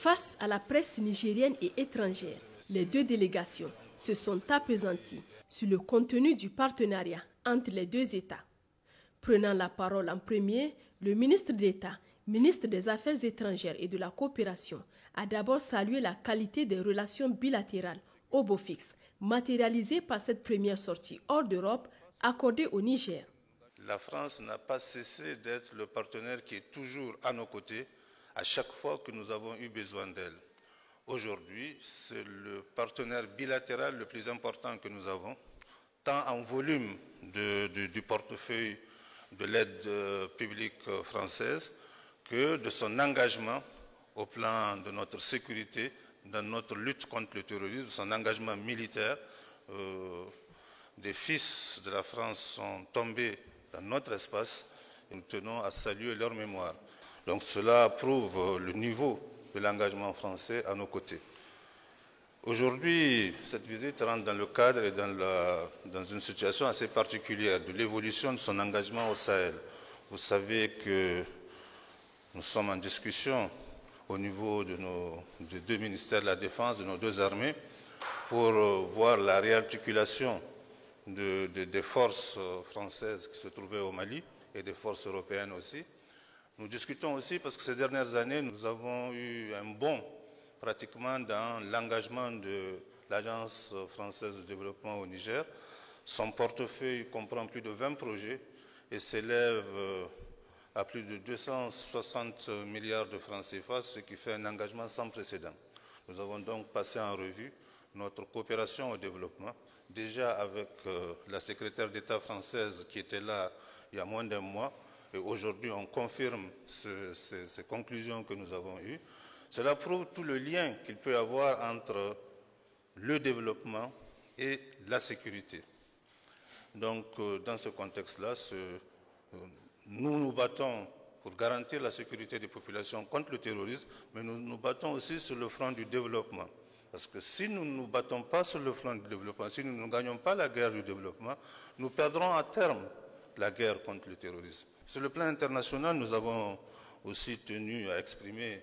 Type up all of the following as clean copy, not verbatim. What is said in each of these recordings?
Face à la presse nigérienne et étrangère, les deux délégations se sont appesanties sur le contenu du partenariat entre les deux États. Prenant la parole en premier, le ministre d'État, ministre des Affaires étrangères et de la coopération, a d'abord salué la qualité des relations bilatérales au beau fixe, matérialisées par cette première sortie hors d'Europe accordée au Niger. La France n'a pas cessé d'être le partenaire qui est toujours à nos côtés à chaque fois que nous avons eu besoin d'elle. Aujourd'hui, c'est le partenaire bilatéral le plus important que nous avons, tant en volume du portefeuille de l'aide publique française que de son engagement au plan de notre sécurité, dans notre lutte contre le terrorisme, son engagement militaire. Des fils de la France sont tombés dans notre espace et nous tenons à saluer leur mémoire. Donc cela prouve le niveau de l'engagement français à nos côtés. Aujourd'hui, cette visite rentre dans le cadre et dans une situation assez particulière de l'évolution de son engagement au Sahel. Vous savez que nous sommes en discussion au niveau des deux ministères de la Défense, de nos deux armées, pour voir la réarticulation des forces françaises qui se trouvaient au Mali et des forces européennes aussi. Nous discutons aussi parce que ces dernières années, nous avons eu un bond pratiquement dans l'engagement de l'Agence française de développement au Niger. Son portefeuille comprend plus de 20 projets et s'élève à plus de 260 milliards de francs CFA, ce qui fait un engagement sans précédent. Nous avons donc passé en revue notre coopération au développement, déjà avec la secrétaire d'État française qui était là il y a moins d'un mois, et aujourd'hui on confirme ces conclusions que nous avons eues. Cela prouve tout le lien qu'il peut y avoir entre le développement et la sécurité. Donc dans ce contexte-là, nous nous battons pour garantir la sécurité des populations contre le terrorisme, mais nous nous battons aussi sur le front du développement. Parce que si nous ne nous battons pas sur le front du développement, si nous ne gagnons pas la guerre du développement, nous perdrons à terme la guerre contre le terrorisme. Sur le plan international, nous avons aussi tenu à exprimer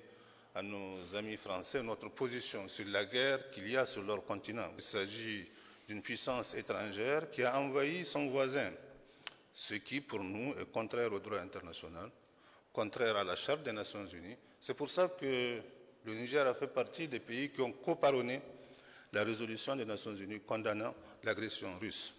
à nos amis français notre position sur la guerre qu'il y a sur leur continent. Il s'agit d'une puissance étrangère qui a envahi son voisin, ce qui pour nous est contraire au droit international, contraire à la Charte des Nations Unies. C'est pour ça que le Niger a fait partie des pays qui ont coparrainé la résolution des Nations Unies condamnant l'agression russe.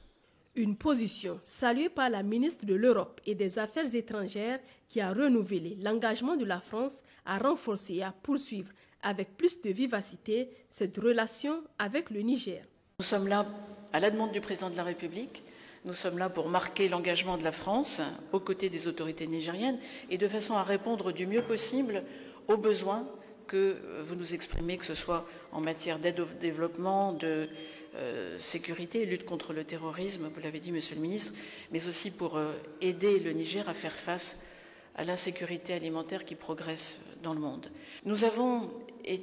Une position saluée par la ministre de l'Europe et des Affaires étrangères qui a renouvelé l'engagement de la France à renforcer et à poursuivre avec plus de vivacité cette relation avec le Niger. Nous sommes là à la demande du président de la République. Nous sommes là pour marquer l'engagement de la France aux côtés des autorités nigériennes et de façon à répondre du mieux possible aux besoins que vous nous exprimez, que ce soit en matière d'aide au développement, de sécurité, lutte contre le terrorisme, vous l'avez dit, Monsieur le Ministre, mais aussi pour aider le Niger à faire face à l'insécurité alimentaire qui progresse dans le monde. Nous avons, et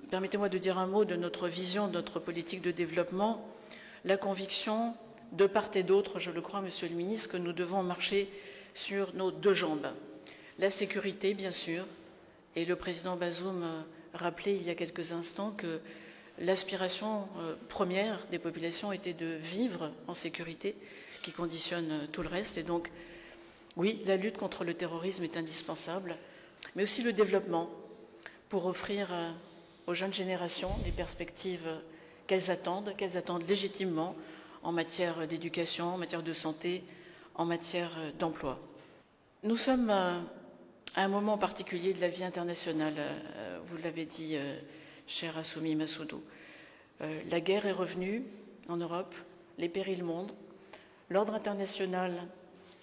permettez-moi de dire un mot de notre vision, de notre politique de développement, la conviction, de part et d'autre, je le crois, Monsieur le Ministre, que nous devons marcher sur nos deux jambes. La sécurité, bien sûr, et le président Bazoum rappelait il y a quelques instants que l'aspiration première des populations était de vivre en sécurité, qui conditionne tout le reste. Et donc, oui, la lutte contre le terrorisme est indispensable, mais aussi le développement pour offrir aux jeunes générations les perspectives qu'elles attendent légitimement en matière d'éducation, en matière de santé, en matière d'emploi. Nous sommes à un moment particulier de la vie internationale, vous l'avez dit, cher Assoumi Massoudou. La guerre est revenue en Europe, les périls montent, l'ordre international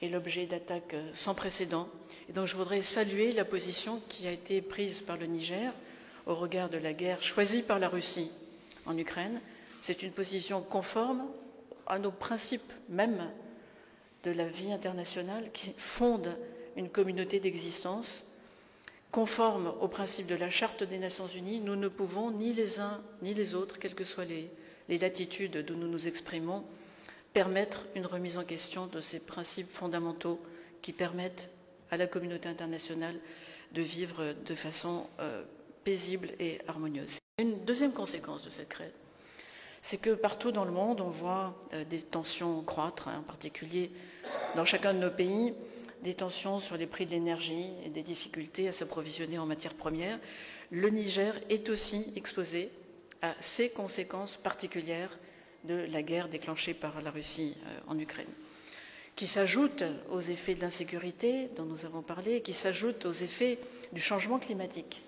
est l'objet d'attaques sans précédent. Et donc je voudrais saluer la position qui a été prise par le Niger au regard de la guerre choisie par la Russie en Ukraine. C'est une position conforme à nos principes même de la vie internationale qui fonde une communauté d'existence conforme aux principes de la Charte des Nations Unies. Nous ne pouvons, ni les uns ni les autres, quelles que soient les latitudes d'où nous nous exprimons, permettre une remise en question de ces principes fondamentaux qui permettent à la communauté internationale de vivre de façon paisible et harmonieuse. Une deuxième conséquence de cette crise, c'est que partout dans le monde, on voit des tensions croître, en particulier dans chacun de nos pays, des tensions sur les prix de l'énergie et des difficultés à s'approvisionner en matières premières. Le Niger est aussi exposé à ces conséquences particulières de la guerre déclenchée par la Russie en Ukraine, qui s'ajoutent aux effets de l'insécurité dont nous avons parlé, qui s'ajoutent aux effets du changement climatique.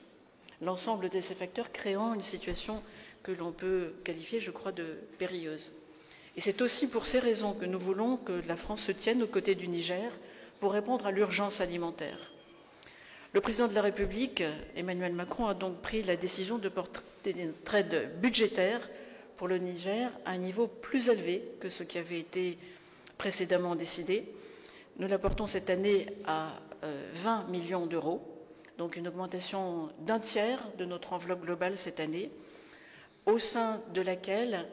L'ensemble de ces facteurs créant une situation que l'on peut qualifier, je crois, de périlleuse. Et c'est aussi pour ces raisons que nous voulons que la France se tienne aux côtés du Niger pour répondre à l'urgence alimentaire. Le président de la République, Emmanuel Macron, a donc pris la décision de porter une aide budgétaire pour le Niger à un niveau plus élevé que ce qui avait été précédemment décidé. Nous la portons cette année à 20 millions d'euros, donc une augmentation d'un tiers de notre enveloppe globale cette année, au sein de laquelle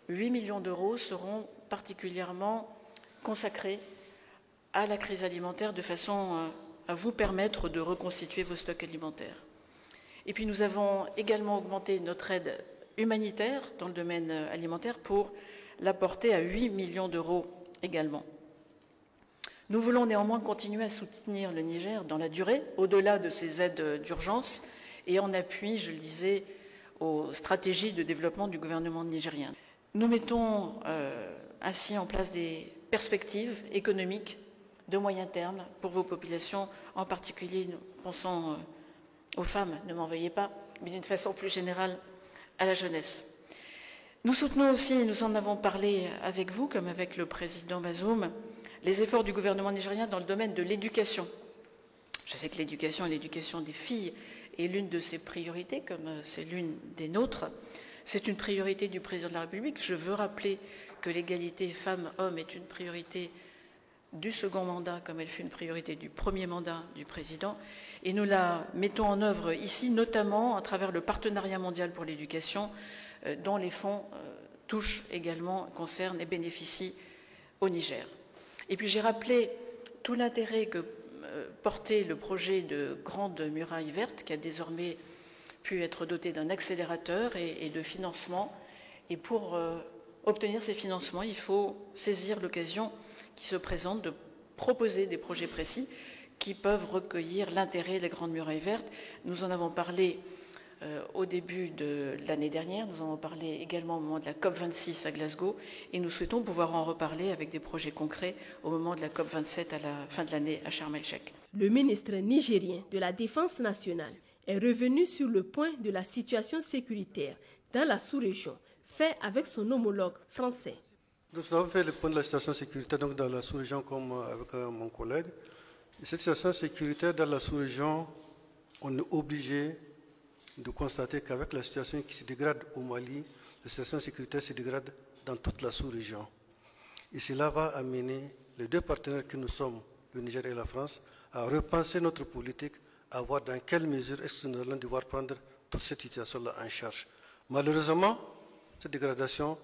8 millions d'euros seront particulièrement consacrés à la crise alimentaire de façon à vous permettre de reconstituer vos stocks alimentaires. Et puis nous avons également augmenté notre aide humanitaire dans le domaine alimentaire pour la porter à 8 millions d'euros également. Nous voulons néanmoins continuer à soutenir le Niger dans la durée, au-delà de ces aides d'urgence et en appui, je le disais, aux stratégies de développement du gouvernement nigérien. Nous mettons ainsi en place des perspectives économiques de moyen terme pour vos populations, en particulier, nous pensons aux femmes, ne m'en veuillez pas, mais d'une façon plus générale à la jeunesse. Nous soutenons aussi, nous en avons parlé avec vous, comme avec le président Bazoum, les efforts du gouvernement nigérien dans le domaine de l'éducation. Je sais que l'éducation et l'éducation des filles est l'une de ses priorités, comme c'est l'une des nôtres. C'est une priorité du président de la République. Je veux rappeler que l'égalité femmes-hommes est une priorité du second mandat, comme elle fut une priorité du premier mandat du président. Et nous la mettons en œuvre ici, notamment à travers le partenariat mondial pour l'éducation, dont les fonds touchent également, concernent et bénéficient au Niger. Et puis j'ai rappelé tout l'intérêt que portait le projet de grande muraille verte, qui a désormais pu être doté d'un accélérateur et de financement. Et pour obtenir ces financements, il faut saisir l'occasion qui se présente de proposer des projets précis qui peuvent recueillir l'intérêt des grandes murailles vertes. Nous en avons parlé au début de l'année dernière, nous en avons parlé également au moment de la COP26 à Glasgow, et nous souhaitons pouvoir en reparler avec des projets concrets au moment de la COP27 à la fin de l'année à Sharm el-Sheikh. Le ministre nigérien de la Défense nationale est revenu sur le point de la situation sécuritaire dans la sous-région, fait avec son homologue français. Donc, nous avons fait le point de la situation sécuritaire donc, dans la sous-région comme avec mon collègue. Et cette situation sécuritaire dans la sous-région, on est obligé de constater qu'avec la situation qui se dégrade au Mali, la situation sécuritaire se dégrade dans toute la sous-région. Et cela va amener les deux partenaires que nous sommes, le Niger et la France, à repenser notre politique, à voir dans quelle mesure est-ce que nous allons devoir prendre toute cette situation-là en charge. Malheureusement, cette dégradation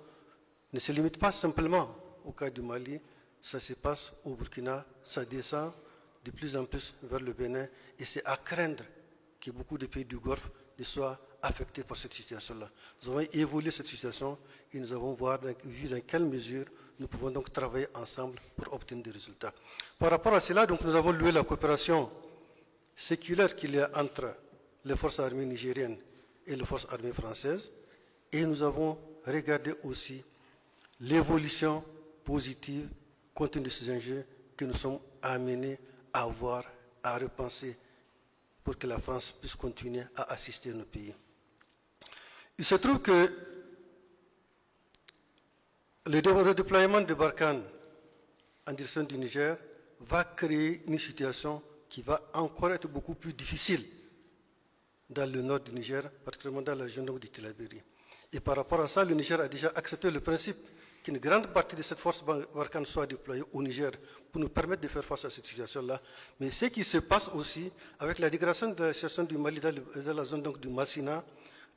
ne se limite pas simplement au cas du Mali, ça se passe au Burkina, ça descend de plus en plus vers le Bénin, et c'est à craindre que beaucoup de pays du Golfe soient affectés par cette situation-là. Nous avons évolué cette situation et nous avons vu dans quelle mesure nous pouvons donc travailler ensemble pour obtenir des résultats. Par rapport à cela, donc, nous avons loué la coopération séculaire qu'il y a entre les forces armées nigériennes et les forces armées françaises, et nous avons regardé aussi l'évolution positive compte tenu de ces enjeux que nous sommes amenés à voir, à repenser pour que la France puisse continuer à assister nos pays. Il se trouve que le redéploiement de Barkhane en direction du Niger va créer une situation qui va encore être beaucoup plus difficile dans le nord du Niger, particulièrement dans la région de Tillabéri. Et par rapport à ça, le Niger a déjà accepté le principe qu'une grande partie de cette force Barkhane soit déployée au Niger pour nous permettre de faire face à cette situation-là. Mais ce qui se passe aussi avec la dégradation de la situation du Mali dans la zone donc, du Massina,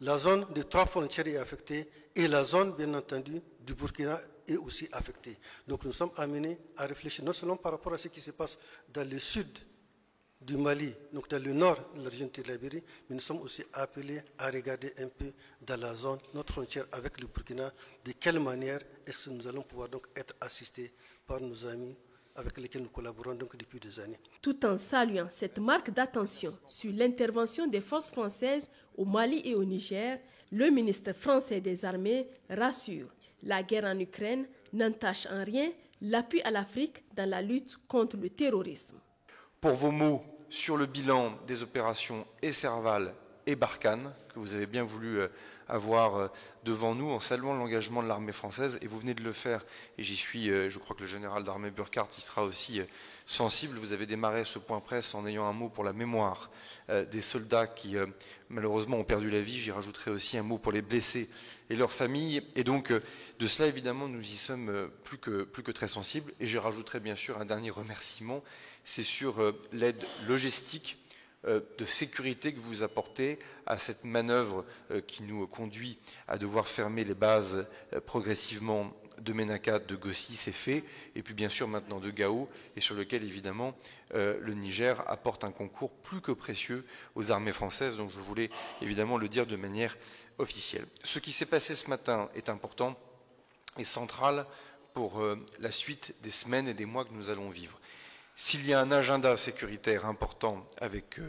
la zone des 3 frontières est affectée et la zone, bien entendu, du Burkina est aussi affectée. Donc nous sommes amenés à réfléchir non seulement par rapport à ce qui se passe dans le sud du Mali, donc dans le nord de la région de Tillabéri, mais nous sommes aussi appelés à regarder un peu dans la zone, notre frontière avec le Burkina, de quelle manière est-ce que nous allons pouvoir donc être assistés par nos amis avec lesquels nous collaborons donc depuis des années. Tout en saluant cette marque d'attention sur l'intervention des forces françaises au Mali et au Niger, le ministre français des Armées rassure, la guerre en Ukraine n'entache en rien l'appui à l'Afrique dans la lutte contre le terrorisme. Pour vos mots sur le bilan des opérations Serval et Barkhane, que vous avez bien voulu avoir devant nous en saluant l'engagement de l'armée française, et vous venez de le faire, et j'y suis, je crois que le général d'armée Burkhardt y sera aussi sensible. Vous avez démarré ce point presse en ayant un mot pour la mémoire des soldats qui malheureusement ont perdu la vie. J'y rajouterai aussi un mot pour les blessés et leurs familles, et donc de cela évidemment nous y sommes plus que très sensibles, et je rajouterai bien sûr un dernier remerciement, c'est sur l'aide logistique de sécurité que vous apportez à cette manœuvre qui nous conduit à devoir fermer les bases progressivement de Ménaka, de Gossi, c'est fait, et puis bien sûr maintenant de Gao, et sur lequel évidemment le Niger apporte un concours plus que précieux aux armées françaises, donc je voulais évidemment le dire de manière officielle. Ce qui s'est passé ce matin est important et central pour la suite des semaines et des mois que nous allons vivre. S'il y a un agenda sécuritaire important avec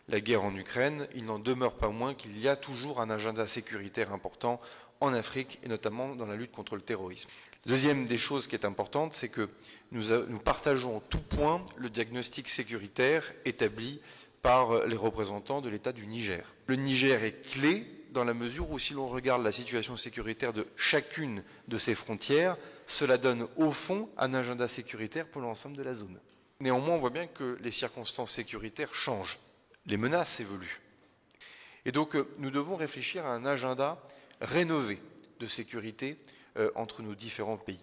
la guerre en Ukraine, il n'en demeure pas moins qu'il y a toujours un agenda sécuritaire important en Afrique, et notamment dans la lutte contre le terrorisme. Deuxième des choses qui est importante, c'est que nous partageons en tout point le diagnostic sécuritaire établi par les représentants de l'État du Niger. Le Niger est clé dans la mesure où, si l'on regarde la situation sécuritaire de chacune de ses frontières, cela donne au fond un agenda sécuritaire pour l'ensemble de la zone. Néanmoins, on voit bien que les circonstances sécuritaires changent, les menaces évoluent. Et donc, nous devons réfléchir à un agenda rénové de sécurité entre nos différents pays.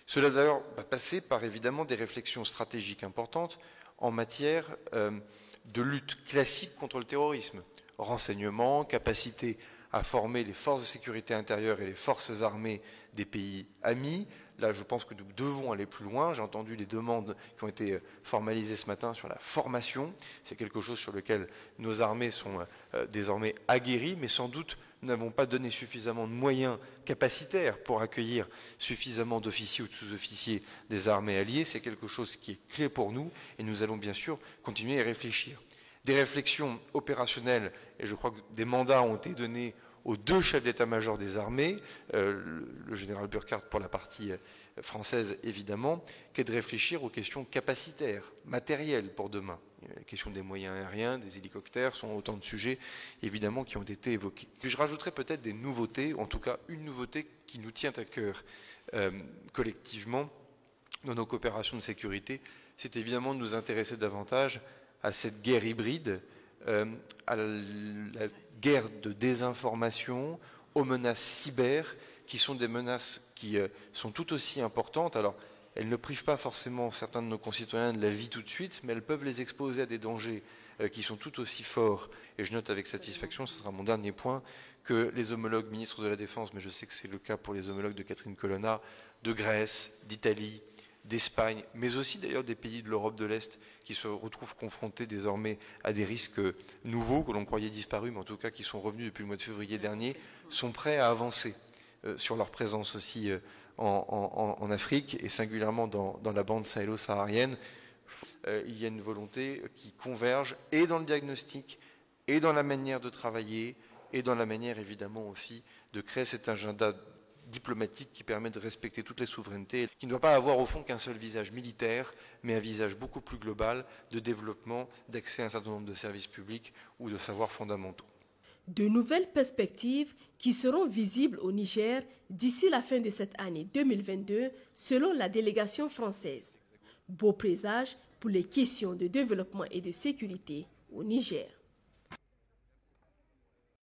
Cela d'ailleurs va passer par évidemment des réflexions stratégiques importantes en matière de lutte classique contre le terrorisme. Renseignement, capacité à former les forces de sécurité intérieure et les forces armées des pays amis. Là, je pense que nous devons aller plus loin. J'ai entendu les demandes qui ont été formalisées ce matin sur la formation. C'est quelque chose sur lequel nos armées sont désormais aguerries, mais sans doute nous n'avons pas donné suffisamment de moyens capacitaires pour accueillir suffisamment d'officiers ou de sous-officiers des armées alliées. C'est quelque chose qui est clé pour nous, et nous allons bien sûr continuer à y réfléchir. Des réflexions opérationnelles, et je crois que des mandats ont été donnés aux deux chefs d'état-major des armées, le général Burkhardt pour la partie française évidemment, qui est de réfléchir aux questions capacitaires, matérielles pour demain. La question des moyens aériens, des hélicoptères sont autant de sujets évidemment qui ont été évoqués. Puis je rajouterai peut-être des nouveautés, en tout cas une nouveauté qui nous tient à cœur collectivement dans nos coopérations de sécurité, c'est évidemment de nous intéresser davantage à cette guerre hybride, à la guerre de désinformation, aux menaces cyber, qui sont des menaces qui sont tout aussi importantes. Alors, elles ne privent pas forcément certains de nos concitoyens de la vie tout de suite, mais elles peuvent les exposer à des dangers qui sont tout aussi forts. Et je note avec satisfaction, ce sera mon dernier point, que les homologues ministres de la Défense, mais je sais que c'est le cas pour les homologues de Catherine Colonna, de Grèce, d'Italie, d'Espagne, mais aussi d'ailleurs des pays de l'Europe de l'Est qui se retrouvent confrontés désormais à des risques nouveaux que l'on croyait disparus, mais en tout cas qui sont revenus depuis le mois de février dernier, sont prêts à avancer sur leur présence aussi en Afrique et singulièrement dans la bande sahélo-saharienne. Il y a une volonté qui converge et dans le diagnostic, et dans la manière de travailler, et dans la manière évidemment aussi de créer cet agenda diplomatique qui permet de respecter toutes les souverainetés, qui ne doit pas avoir au fond qu'un seul visage militaire, mais un visage beaucoup plus global de développement, d'accès à un certain nombre de services publics ou de savoirs fondamentaux. De nouvelles perspectives qui seront visibles au Niger d'ici la fin de cette année 2022, selon la délégation française. Beau présage pour les questions de développement et de sécurité au Niger.